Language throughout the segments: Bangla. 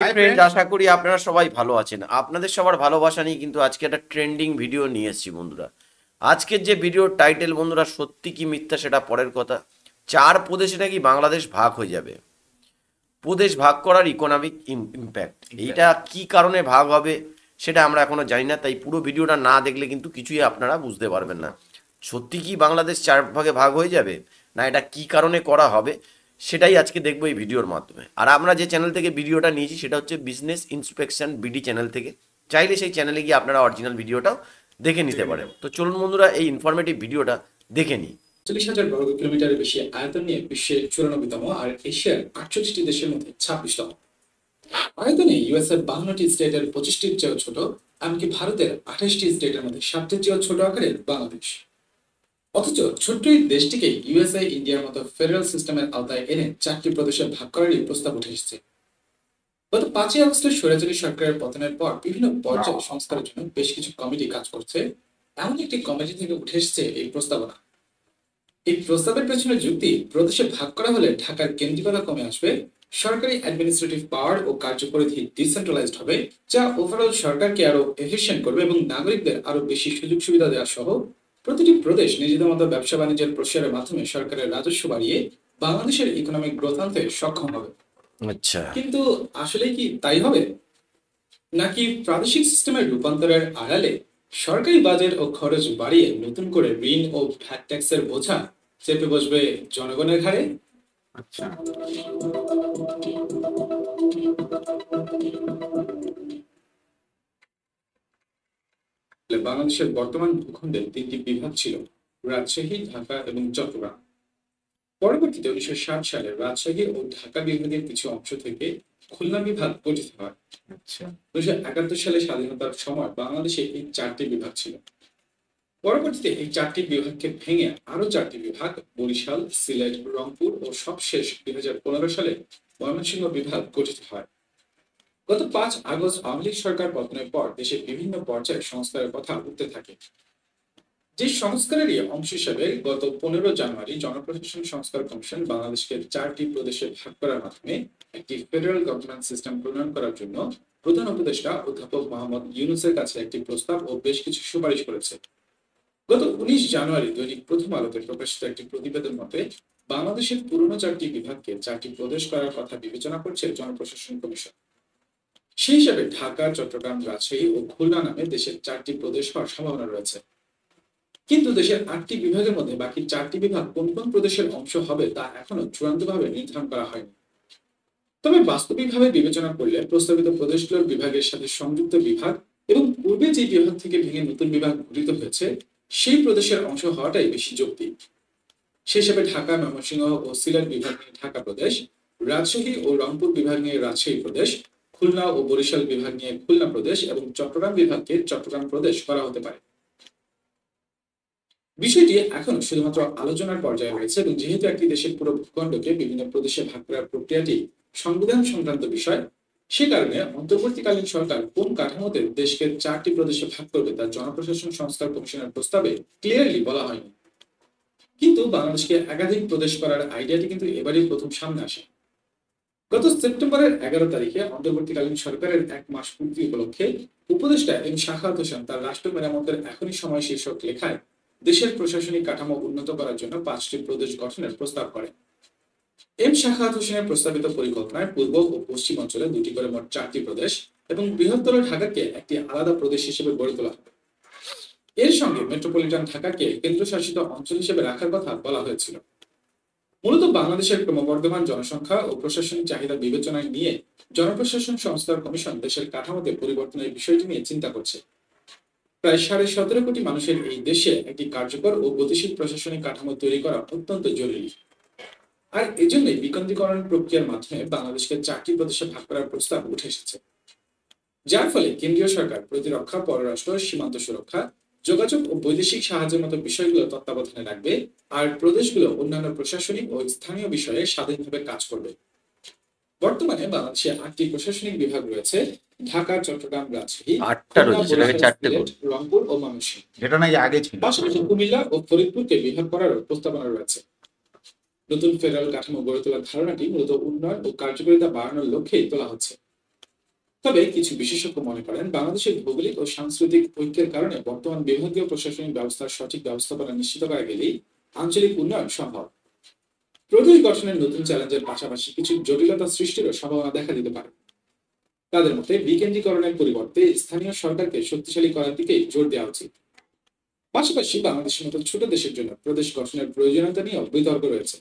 হাই ফ্রেন্ড, আশা করি আপনারা সবাই ভালো আছেন। আপনাদের সবার ভালোবাসা নিয়ে কিন্তু আজকে একটা ট্রেন্ডিং ভিডিও নিয়ে এসেছি বন্ধুরা। আজকের যে ভিডিওর টাইটেল বন্ধুরা, সত্যি কি মিথ্যা সেটা পরের কথা। 4 প্রদেশে নাকি বাংলাদেশ ভাগ হয়ে যাবে। প্রদেশ ভাগ করার ইকোনমিক ইম্প্যাক্ট, এইটা কি কারণে ভাগ হবে সেটা আমরা এখনো জানি না। তাই পুরো ভিডিওটা না দেখলে কিন্তু কিছুই আপনারা বুঝতে পারবেন না। সত্যি কি বাংলাদেশ 4 ভাগে ভাগ হয়ে যাবে, না এটা কি কারণে করা হবে, সেটাই আজকে দেখবো এই ভিডিওর মাধ্যমে। আর আমরা যে চ্যানেল থেকে ভিডিওটা নিয়েছি সেটা হচ্ছে বিজনেস ইন্সপেকশন বিডি চ্যানেল থেকে। চাইলে সেই চ্যানেলে গিয়ে আপনারা অরিজিনাল ভিডিওটাও দেখে নিতে পারেন। তো চলুন বন্ধুরা, এই ইনফরমেটিভ ভিডিওটা দেখে নিই। 40,000 বর্গ কিলোমিটারের বেশি আয়তন নিয়ে বিশ্বের 94তম আর এশিয়ার 48টি দেশের মধ্যে 26তম। আয়তনে ইউএস এর 52টি স্টেটের 25টির চেয়েও ছোট, এমনকি ভারতের 28টি স্টেটের মধ্যে 7টির চেয়েও ছোট আকারের বাংলাদেশ। অথচ ছোট্ট এই দেশটিকে ইউএসএ ইন্ডিয়ার মতো ফেডারেল সিস্টেমের আওতায় এনে 4টি প্রদেশে ভাগ করারই প্রস্তাব উঠে এসেছে। গত 5ই আগস্টের স্বৈরাচারী সরকারের পতনের পর বিভিন্ন পর্যায়ে সংস্কারের জন্য বেশ কিছু কমিটি কাজ করছে। এমন একটি কমিটি থেকে উঠে এসেছে এই প্রস্তাবনা। এই প্রস্তাবের পেছনে যুক্তি, প্রদেশে ভাগ করা হলে ঢাকার কেন্দ্রিকতা কমে আসবে, সরকারি অ্যাডমিনিস্ট্রেটিভ পাওয়ার ও কার্যপরিধি ডিসেন্ট্রালাইজড হবে, যা ওভারঅল সরকারকে আরো এফিশিয়েন্ট করবে এবং নাগরিকদের আরো বেশি সুযোগ সুবিধা দেওয়া সহ প্রতিটি প্রদেশ নিজেদের মতো ব্যবসা বাণিজ্যের প্রসারের মাধ্যমে সরকারের রাজস্ব বাড়িয়ে বাংলাদেশের ইকোনমিক গ্রোথ আনতে সক্ষম হবে। আচ্ছা, কিন্তু আসলে কি তাই হবে, নাকি প্রাদেশিক সিস্টেমের রূপান্তরের আড়ালে সরকারি বাজেট ও খরচ বাড়িয়ে নতুন করে ঋণ ও ভ্যাট ট্যাক্সের বোঝা চেপে বসবে জনগণের ঘাড়ে? আচ্ছা। বাংলাদেশের বর্তমান ভূখণ্ডে 3টি বিভাগ ছিল: রাজশাহী, ঢাকা এবং চট্টগ্রাম। পরবর্তীতে 1960 সালে রাজশাহী ও ঢাকা বিভাগের কিছু অংশ থেকে খুলনা বিভাগ গঠিত হয়। আচ্ছা। 1971 সালে স্বাধীনতার সময় বাংলাদেশে এই 4টি বিভাগ ছিল। পরবর্তীতে এই 4টি বিভাগকে ভেঙে আরো 4টি বিভাগ বরিশাল, সিলেট, রংপুর ও সবশেষ 2015 সালে ময়মনসিংহ বিভাগ গঠিত হয়। গত 5 আগস্ট আওয়ামী লীগ সরকার পতনের পর দেশের বিভিন্ন পর্যায়ে সংস্কারের কথা উঠতে থাকে। যে সংস্কারেরই অংশ হিসেবে গত 15 জানুয়ারি জনপ্রশাসন সংস্কার কমিশন বাংলাদেশকে 4টি প্রদেশে ভাগ করার মাধ্যমে একটি ফেডারেল গভর্নমেন্ট সিস্টেম প্রণয়ন করার জন্য প্রধান উপদেষ্টা অধ্যাপক মোহাম্মদ ইউনূসের কাছে একটি প্রস্তাব ও বেশ কিছু সুপারিশ করেছে। গত 19 জানুয়ারি দৈনিক প্রথম আলোতে প্রকাশিত একটি প্রতিবেদন মতে বাংলাদেশের পুরনো 4টি বিভাগকে 4টি প্রদেশ করার কথা বিবেচনা করছে জনপ্রশাসন কমিশন। সেই হিসাবে ঢাকা, চট্টগ্রাম, রাজশাহী ও খুলনা নামে দেশের 4টি প্রদেশ হওয়ার সম্ভাবনা রয়েছে। কিন্তু দেশের 8টি বিভাগের মধ্যে বাকি 4টি বিভাগ কোন কোন প্রদেশের অংশ হবে তা এখনো চূড়ান্তভাবে নির্ধারণ করা হয়নি। তবে বাস্তবিকভাবে বিবেচনা করলে প্রস্তাবিত প্রদেশগুলোর বিভাগের সাথে সংযুক্ত বিভাগ এবং পূর্বে যে বিভাগ থেকে ভেঙে নতুন বিভাগ গঠিত হয়েছে সেই প্রদেশের অংশ হওয়াটাই বেশি যৌক্তিক। সেই হিসাবে ঢাকা, ময়মনসিংহ ও সিলেট বিভাগ নিয়ে ঢাকা প্রদেশ, রাজশাহী ও রংপুর বিভাগ নিয়ে রাজশাহী প্রদেশ, খুলনা ও বরিশাল বিভাগ নিয়ে খুলনা প্রদেশ এবং চট্টগ্রাম বিভাগকে চট্টগ্রাম প্রদেশ করা হতে পারে। বিষয়টি এখনো শুধুমাত্র আলোচনার পর্যায়ে রয়েছে এবং যেহেতু একটি দেশের পুরো ভূখণ্ডকে বিভিন্ন প্রদেশে ভাগ করার প্রক্রিয়াটি সংবিধান সংক্রান্ত বিষয়, সে কারণে অন্তর্বর্তীকালীন সরকার কোন কাঠামোতে দেশকে 4টি প্রদেশে ভাগ করবে তা জনপ্রশাসন সংস্কার কমিশনের প্রস্তাবে ক্লিয়ারলি বলা হয়নি। কিন্তু বাংলাদেশকে একাধিক প্রদেশ করার আইডিয়াটি কিন্তু এবারই প্রথম সামনে আসে। গত সেপ্টেম্বরের 11 তারিখে অন্তর্বর্তীকালীন সরকারের 1 মাস পূর্তি উপলক্ষে উপদেষ্টা এম শাখাওয়াত হোসেন তার রাষ্ট্র মেরামতের এখনই সময় শীর্ষক লেখায় দেশের প্রশাসনিক কাঠামো উন্নত করার জন্য 5টি প্রদেশ গঠনের প্রস্তাব করেন। এম শাখাওয়াত হোসেনের প্রস্তাবিত পরিকল্পনায় পূর্ব ও পশ্চিম অঞ্চলে 2টি করে মোট 4টি প্রদেশ এবং বৃহত্তর ঢাকাকে একটি আলাদা প্রদেশ হিসেবে গড়ে তোলা হবে। এর সঙ্গে মেট্রোপলিটন ঢাকাকে কেন্দ্রশাসিত অঞ্চল হিসেবে রাখার কথা বলা হয়েছিল। মূলত বাংলাদেশের ক্রমবর্ধমান জনসংখ্যা ও প্রশাসনিক চাহিদা বিবেচনায় নিয়ে জনপ্রশাসন সংস্কার কমিশন দেশের কাঠামোতে পরিবর্তনের বিষয়টি নিয়ে চিন্তা করছে। প্রায় 17.5 কোটি মানুষের এই দেশে একটি কার্যকর ও গতিশীল প্রশাসনিক কাঠামো তৈরি করা অত্যন্ত জরুরি। আর এজন্যই বিকেন্দ্রীকরণ প্রক্রিয়ার মাধ্যমে বাংলাদেশকে 4টি প্রদেশে ভাগ করার প্রস্তাব উঠে এসেছে, যার ফলে কেন্দ্রীয় সরকার প্রতিরক্ষা, পররাষ্ট্র, সীমান্ত সুরক্ষা, যোগাযোগ ও বৈদেশিক সাহায্যের মতো বিষয়গুলো তত্ত্বাবধানে রাখবে, আর প্রদেশগুলো অন্যান্য প্রশাসনিক ও স্থানীয় বিষয়ে স্বাধীনভাবে কাজ করবে। বর্তমানে বাংলাদেশে 8টি প্রশাসনিক বিভাগ রয়েছে: ঢাকা, চট্টগ্রাম, রাজশাহী, 8টা খুলনা, রয়েছে, সেটাকে বরিশাল, 4টে সিলেট, করুন। রংপুর ও ময়মনসিংহ। এটা নাই আগে ছিল। পাশাপাশি কুমিল্লা ও ফরিদপুরকে বিভাগ করারও প্রস্তাবনা রয়েছে। নতুন ফেডারেল কাঠামো গড়ে তোলার ধারণাটি মূলত উন্নয়ন ও কার্যকারিতা বাড়ানোর লক্ষ্যেই তোলা হচ্ছে। তবে কিছু বিশেষজ্ঞ মনে করেন বাংলাদেশের ভৌগোলিক ও সাংস্কৃতিক ঐক্যের কারণে বর্তমান বিভাগীয় প্রশাসনিক ব্যবস্থার সঠিক ব্যবস্থাপনা নিশ্চিত করা গেলেই আঞ্চলিক উন্নয়ন সম্ভব। প্রদেশ গঠনের নতুন চ্যালেঞ্জের পাশাপাশি কিছু জটিলতা সৃষ্টিরও সম্ভাবনা দেখা দিতে পারে। তাদের মতে বিকেন্দ্রীকরণের পরিবর্তে স্থানীয় সরকারকে শক্তিশালী করার দিকেই জোর দেওয়া উচিত। পাশাপাশি বাংলাদেশের মতো ছোট দেশের জন্য প্রদেশ গঠনের প্রয়োজনীয়তা নিয়েও বিতর্ক রয়েছে।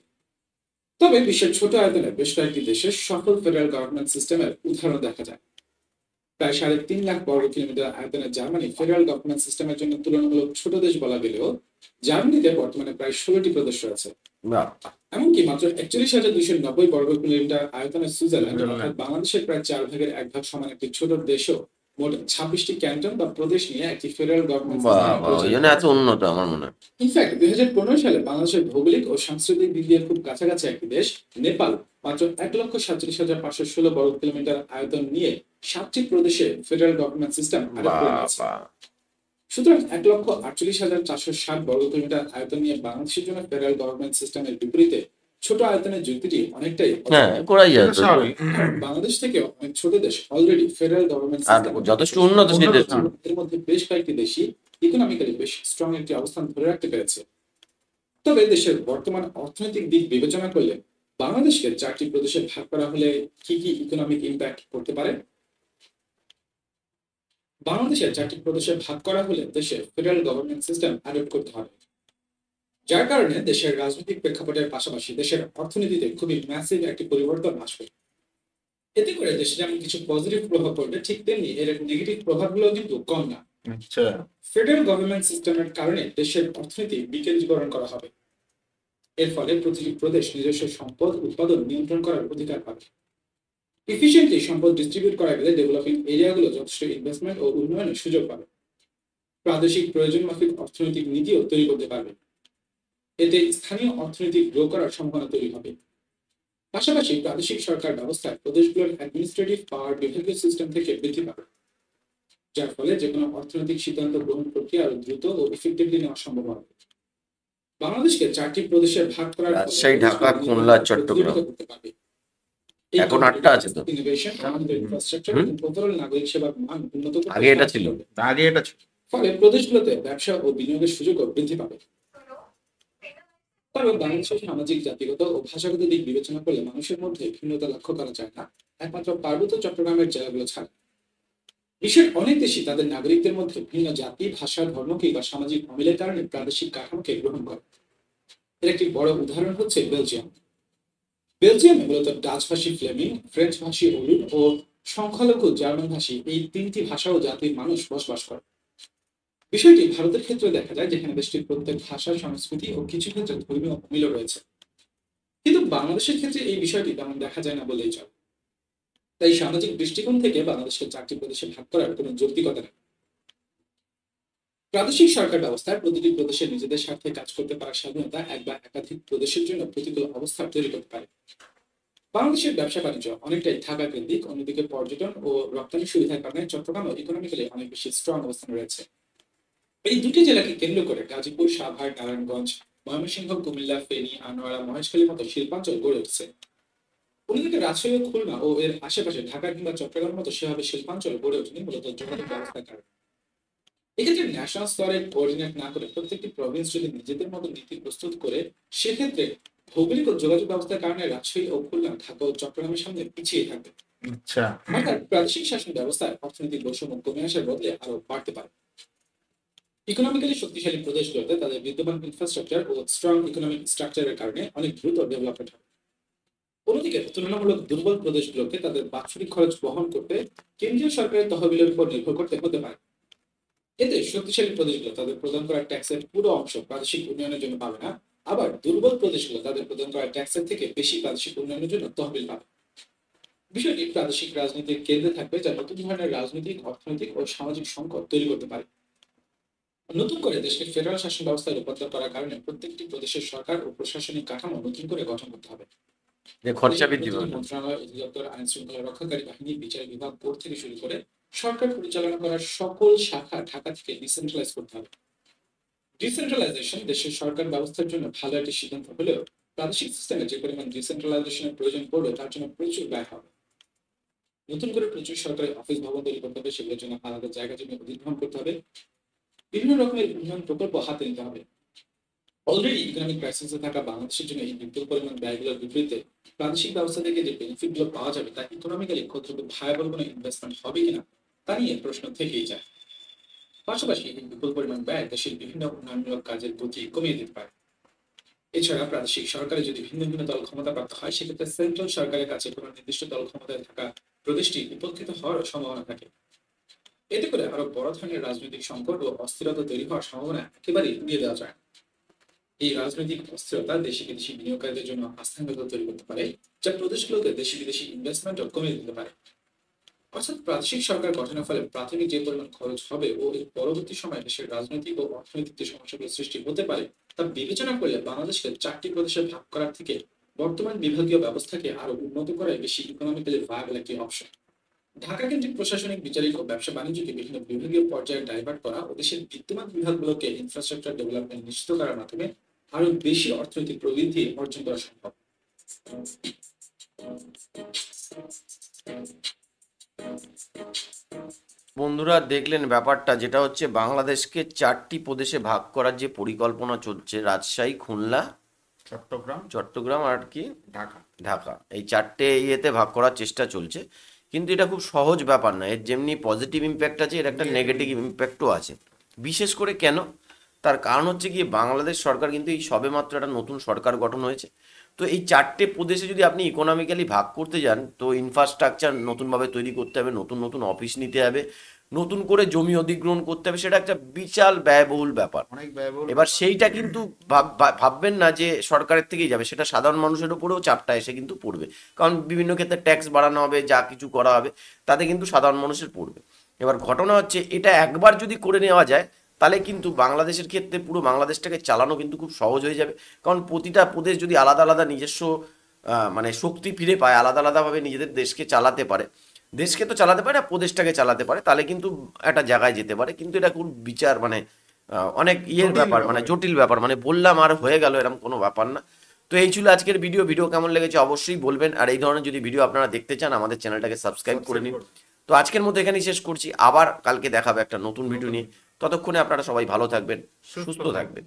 তবে বিশ্বের ছোট আয়তনের বেশ কয়েকটি দেশের সফল ফেডারেল গভর্নমেন্ট সিস্টেমের উদাহরণ দেখা যায়। প্রায় 3.5 লাখ বর্গ কিলোমিটার আয়তনের জার্মানি ফেডারেল গভর্নমেন্ট সিস্টেমের জন্য তুলনামূলক ছোট দেশ বলা গেলেও জার্মানিতে বর্তমানে প্রায় 16টি প্রদেশ রয়েছে। বাহ, এমনকি মাত্র 41,290 বর্গ কিলোমিটার আয়তনের সুইজারল্যান্ড অর্থাৎ বাংলাদেশের প্রায় 4 ভাগের 1 ভাগ সমান একটি ছোট দেশও মোট 26টি ক্যান্টন বা প্রদেশ নিয়ে একটি ফেডারেল গভর্নমেন্ট বাহ, বাহ, ওই জন্য এত উন্নত আমার মনে হয়। ইনফ্যাক্ট 2015 সালে বাংলাদেশের ভৌগোলিক ও সাংস্কৃতিক দিক দিয়ে খুব কাছাকাছি একটি দেশ নেপাল মাত্র 1,47,516 বর্গ কিলোমিটার আয়তন নিয়ে 7টি প্রদেশে ফেডারেল গভর্নমেন্ট সিস্টেম অ্যাডপ্ট করে বাহ, নিয়েছে। বাহ, সুতরাং 1,48,460 বর্গ কিলোমিটার আয়তন নিয়ে বাংলাদেশের জন্য ফেডারেল গভর্নমেন্ট সিস্টেমের বিপরীতে ছোট আয়তনের যুক্তিটি অনেকটাই হ্যাঁ, করাই যায় তো। বাংলাদেশ থেকে অনেক ছোট দেশ অলরেডি ফেডারেল গভর্নমেন্ট আর সিস্টেম যথেষ্ট উন্নত সেই দেশ। এর মধ্যে বেশ কয়েকটি দেশই ইকোনমিক্যালি বেশ স্ট্রং একটি অবস্থান ধরে রাখতে পেরেছে। তবে দেশের বর্তমান অর্থনৈতিক দিক বিবেচনা করলে বাংলাদেশকে 4টি প্রদেশে ভাগ করা হলে কি কি ইকোনমিক ইম্প্যাক্ট করতে পারে? বাংলাদেশের 4টি প্রদেশে ভাগ করা হলে দেশে ফেডারেল গভর্নমেন্ট সিস্টেম অ্যাডপ্ট করতে হবে, যার কারণে দেশের রাজনৈতিক প্রেক্ষাপটের পাশাপাশি দেশের অর্থনীতিতে খুবই ম্যাসিভ একটি পরিবর্তন আসবে। এতে করে দেশে যেমন কিছু পজিটিভ প্রভাব পড়বে, ঠিক তেমনি এর নেগেটিভ প্রভাবগুলো কিন্তু কম না। আচ্ছা, ফেডারেল গভর্নমেন্ট সিস্টেমের কারণে দেশের অর্থনীতি বিকেন্দ্রীকরণ করা হবে। এর ফলে প্রতিটি প্রদেশ নিজস্ব সম্পদ উৎপাদন নিয়ন্ত্রণ করার অধিকার পাবে। এফিসিয়েন্টলি সম্পদ ডিস্ট্রিবিউট করা গেলে ডেভেলপিং এরিয়াগুলো যথেষ্ট ইনভেস্টমেন্ট ও উন্নয়নের সুযোগ পাবে। প্রাদেশিক প্রয়োজন মাফিক অর্থনৈতিক নীতিও তৈরি করতে পারবে। এতে স্থানীয় অর্থনীতি গ্রো করার সম্ভাবনা তৈরি হবে। পাশাপাশি প্রাদেশিক সরকার ব্যবস্থায় প্রদেশগুলোর অ্যাডমিনিস্ট্রেটিভ পাওয়ার বিভাগীয় সিস্টেম থেকে বৃদ্ধি পাবে, যার ফলে যে কোনো অর্থনৈতিক সিদ্ধান্ত গ্রহণ প্রক্রিয়া আরো দ্রুত ও ইফেক্টিভলি নেওয়া সম্ভব হবে। বাংলাদেশকে 4টি প্রদেশে ভাগ করার ফলে রাজশাহী, ঢাকা, খুলনা, চট্টগ্রাম। করতে পারবে। এখন 8টা আছে তো। ইনোভেশন, আমাদের ইনফ্রাস্ট্রাকচার এবং ওভারঅল নাগরিক সেবার মান উন্নত করতে আগে এটা সাহায্য ছিল। করবে। আগে এটা ছিল। ফলে প্রদেশগুলোতে ব্যবসা ও বিনিয়োগের সুযোগও বৃদ্ধি পাবে। তবে বাংলাদেশের সামাজিক, জাতিগত ও ভাষাগত দিক বিবেচনা করলে মানুষের মধ্যে ভিন্নতা লক্ষ্য করা যায় না, একমাত্র পার্বত্য চট্টগ্রামের জেলাগুলো ছাড়া। বিশ্বের অনেক দেশই তাদের নাগরিকদের মধ্যে ভিন্ন জাতি, ভাষা, ধর্ম কিংবা সামাজিক অমিলের কারণে প্রাদেশিক কাঠামোকে গ্রহণ করে। এর একটি বড় উদাহরণ হচ্ছে বেলজিয়াম। বেলজিয়ামে মূলত ডাচ ভাষী ফ্লেমিং, ফ্রেঞ্চ ভাষী ওলুন ও সংখ্যালঘু জার্মান ভাষী এই 3টি ভাষা ও জাতির মানুষ বসবাস করে। বিষয়টি ভারতের ক্ষেত্রে দেখা যায়, যেখানে দেশটির প্রত্যেক ভাষা, সংস্কৃতি ও কিছু ক্ষেত্রে ধর্মীয় অমিল রয়েছে। কিন্তু বাংলাদেশের ক্ষেত্রে এই বিষয়টি তেমন দেখা যায় না বলেই চলে। তাই সামাজিক দৃষ্টিকোণ থেকে বাংলাদেশকে 4টি প্রদেশে ভাগ করার কোনো যৌক্তিকতা নেই। প্রাদেশিক সরকার ব্যবস্থায় প্রতিটি প্রদেশে নিজেদের স্বার্থে কাজ করতে পারার স্বাধীনতা এক বা একাধিক প্রদেশের জন্য প্রতিকূল অবস্থা তৈরি করতে পারে। বাংলাদেশের ব্যবসা বাণিজ্য অনেকটাই ঢাকা কেন্দ্রিক, অন্যদিকে পর্যটন ও রপ্তানি সুবিধার কারণে চট্টগ্রামও ইকোনমিক্যালি অনেক বেশি স্ট্রং অবস্থানে রয়েছে। এই দুটি জেলাকে কেন্দ্র করে গাজীপুর, সাভার, নারায়ণগঞ্জ, ময়মনসিংহ, কুমিল্লা, ফেনী, আনোয়ারা, মহেশখালীর মতো শিল্পাঞ্চল গড়ে উঠছে। অন্যদিকে রাজশাহী ও খুলনা ও এর আশেপাশে ঢাকা কিংবা চট্টগ্রামের মতো সেভাবে শিল্পাঞ্চল গড়ে ওঠেনি, মূলত যোগাযোগ ব্যবস্থার কারণে। এক্ষেত্রে ন্যাশনাল স্তরে কোঅর্ডিনেট না করে প্রত্যেকটি প্রভিন্স যদি নিজেদের মতো নীতি প্রস্তুত করে, সেক্ষেত্রে ভৌগোলিক ও যোগাযোগ ব্যবস্থার কারণে রাজশাহী ও খুলনা ঢাকা ও চট্টগ্রামের সামনে পিছিয়ে থাকবে। আচ্ছা, অর্থাৎ প্রাদেশিক শাসন ব্যবস্থায় অর্থনৈতিক বৈষম্য কমে আসার বদলে আরো বাড়তে পারে। ইকোনমিক্যালি শক্তিশালী প্রদেশগুলোতে তাদের বিদ্যমান ইনফ্রাস্ট্রাকচার ও স্ট্রং ইকোনমিক স্ট্রাকচারের কারণে অনেক দ্রুত ডেভেলপমেন্ট হবে। অন্যদিকে তুলনামূলক দুর্বল প্রদেশগুলোকে তাদের বাৎসরিক খরচ বহন করতে কেন্দ্রীয় সরকারের তহবিলের উপর নির্ভর করতে হতে পারে। এতে শক্তিশালী প্রদেশগুলো তাদের প্রদান করা ট্যাক্সের পুরো অংশ প্রাদেশিক উন্নয়নের জন্য পাবে না, আবার দুর্বল প্রদেশগুলো তাদের প্রদান করা ট্যাক্সের থেকে বেশি প্রাদেশিক উন্নয়নের জন্য তহবিল পাবে। বিষয়টি প্রাদেশিক রাজনীতির কেন্দ্রে থাকবে, যা নতুন ধরনের রাজনৈতিক, অর্থনৈতিক ও সামাজিক সংকট তৈরি করতে পারে। নতুন করে দেশকে ফেডারেল শাসন ব্যবস্থায় রূপান্তর করার কারণে প্রত্যেকটি প্রদেশের সরকার ও প্রশাসনিক কাঠামো নতুন করে গঠন করতে হবে। যে খরচা বৃদ্ধি পাবে। মন্ত্রণালয়, অধিদপ্তর, আইন শৃঙ্খলা রক্ষাকারী বাহিনী, বিচার বিভাগ, কোর্ট থেকে শুরু করে সরকার পরিচালনা করার সকল শাখা ঢাকা থেকে ডিসেন্ট্রালাইজ করতে হবে। ডিসেন্ট্রালাইজেশন দেশের সরকার ব্যবস্থার জন্য ভালো একটি সিদ্ধান্ত হলেও প্রাদেশিক সিস্টেমে যে পরিমাণ ডিসেন্ট্রালাইজেশনের প্রয়োজন পড়বে তার জন্য প্রচুর ব্যয় হবে। নতুন করে প্রচুর সরকারি অফিস ভবন তৈরি করতে হবে, সেগুলোর জন্য আলাদা জায়গা জমি অধিগ্রহণ করতে হবে, বিভিন্ন রকমের উন্নয়ন প্রকল্প হাতে নিতে হবে। অলরেডি ইকোনমিক ক্রাইসিসে থাকা বাংলাদেশের জন্য এই বিপুল পরিমাণ ব্যয়গুলোর বিপরীতে প্রাদেশিক ব্যবস্থা থেকে যে বেনিফিট গুলো পাওয়া যাবে তা ইকোনমিক্যালি কতটুকু ভায়াবল কোনো ইনভেস্টমেন্ট হবে কিনা তা নিয়ে প্রশ্ন থেকেই যায়। পাশাপাশি এই বিপুল পরিমাণ ব্যয় দেশের বিভিন্ন উন্নয়নমূলক কাজের গতি কমিয়ে দিতে পারে। এছাড়া প্রাদেশিক সরকারে যদি ভিন্ন ভিন্ন দল ক্ষমতা প্রাপ্ত হয়, সেক্ষেত্রে সেন্ট্রাল সরকারের কাছে কোনো নির্দিষ্ট দল ক্ষমতায় থাকা প্রদেশটি উপকৃত হওয়ার সম্ভাবনা থাকে। এতে করে আরো বড় ধরনের রাজনৈতিক সংকট ও অস্থিরতা তৈরি হওয়ার সম্ভাবনা একেবারেই উড়িয়ে দেওয়া যায়। এই রাজনৈতিক অস্থিরতা দেশি বিদেশি বিনিয়োগকারীদের জন্য আস্থাহীনতা তৈরি করতে পারে, যা প্রদেশগুলোকে দেশি বিদেশি ইনভেস্টমেন্টও কমিয়ে দিতে পারে। অর্থাৎ প্রাদেশিক সরকার গঠনের ফলে প্রাথমিক যে পরিমাণ খরচ হবে ও এর পরবর্তী সময়ে দেশের রাজনৈতিক ও অর্থনৈতিক যে সমস্যাগুলো সৃষ্টি হতে পারে তা বিবেচনা করলে বাংলাদেশকে 4টি প্রদেশে ভাগ করার থেকে বর্তমান বিভাগীয় ব্যবস্থাকে আরো উন্নত করাই বেশি ইকোনমিক্যালি ভায়াবল একটি অপশন। ঢাকা কেন্দ্রিক প্রশাসনিক, বিচারিক ও ব্যবসা বাণিজ্যকে বিভিন্ন বিভাগীয় পর্যায়ে ডাইভার্ট করা ও দেশের বিদ্যমান বিভাগগুলোকে ইনফ্রাস্ট্রাকচার ডেভেলপমেন্ট নিশ্চিত করার মাধ্যমে আরো বেশি অর্থনৈতিক প্রবৃদ্ধি অর্জন করা সম্ভব। বন্ধুরা দেখলেন ব্যাপারটা, যেটা হচ্ছে বাংলাদেশকে 4টি প্রদেশে ভাগ করার যে পরিকল্পনা চলছে, রাজশাহী, খুলনা, চট্টগ্রাম আর কি ঢাকা, এই 4টে ইয়েতে ভাগ করার চেষ্টা চলছে। কিন্তু এটা খুব সহজ ব্যাপার না। এর যেমনি পজিটিভ ইম্প্যাক্ট আছে, এর একটা নেগেটিভ ইম্প্যাক্টও আছে। বিশেষ করে কেন? তার কারণ হচ্ছে কি, বাংলাদেশ সরকার কিন্তু এই সবেমাত্র একটা নতুন সরকার গঠন হয়েছে। তো এই 4টে প্রদেশে যদি আপনি ইকোনমিক্যালি ভাগ করতে যান, তো ইনফ্রাস্ট্রাকচার নতুনভাবে তৈরি করতে হবে, নতুন নতুন অফিস নিতে হবে, নতুন করে জমি অধিগ্রহণ করতে হবে, সেটা একটা বিশাল ব্যয়বহুল ব্যাপার। এবার সেইটা কিন্তু ভাববেন না যে সরকারের থেকেই যাবে, সেটা সাধারণ মানুষের উপরেও চাপটা এসে কিন্তু পড়বে। কারণ বিভিন্ন ক্ষেত্রে ট্যাক্স বাড়ানো হবে, যা কিছু করা হবে তাতে কিন্তু সাধারণ মানুষের পড়বে। এবার ঘটনা হচ্ছে, এটা একবার যদি করে নেওয়া যায় তাহলে কিন্তু বাংলাদেশের ক্ষেত্রে পুরো বাংলাদেশটাকে চালানো কিন্তু খুব সহজ হয়ে যাবে। কারণ প্রতিটা প্রদেশ যদি আলাদা আলাদা নিজস্ব মানে শক্তি ফিরে পায়, আলাদা আলাদাভাবে নিজেদের দেশকে চালাতে পারে, দেশকে তো চালাতে পারে না, প্রদেশটাকে চালাতে পারে, তাহলে কিন্তু একটা জায়গায় যেতে পারে। কিন্তু এটা খুব বিচার মানে অনেক ইয়ের ব্যাপার, মানে জটিল ব্যাপার, মানে বললাম আর হয়ে গেল এরকম কোনো ব্যাপার না। তো এই ছিল আজকের ভিডিও কেমন লেগেছে অবশ্যই বলবেন। আর এই ধরনের যদি ভিডিও আপনারা দেখতে চান, আমাদের চ্যানেলটাকে সাবস্ক্রাইব করে নিন। তো আজকের মতো এখানেই শেষ করছি, আবার কালকে দেখাবে একটা নতুন ভিডিও নিয়ে। ততক্ষণে আপনারা সবাই ভালো থাকবেন, সুস্থ থাকবেন।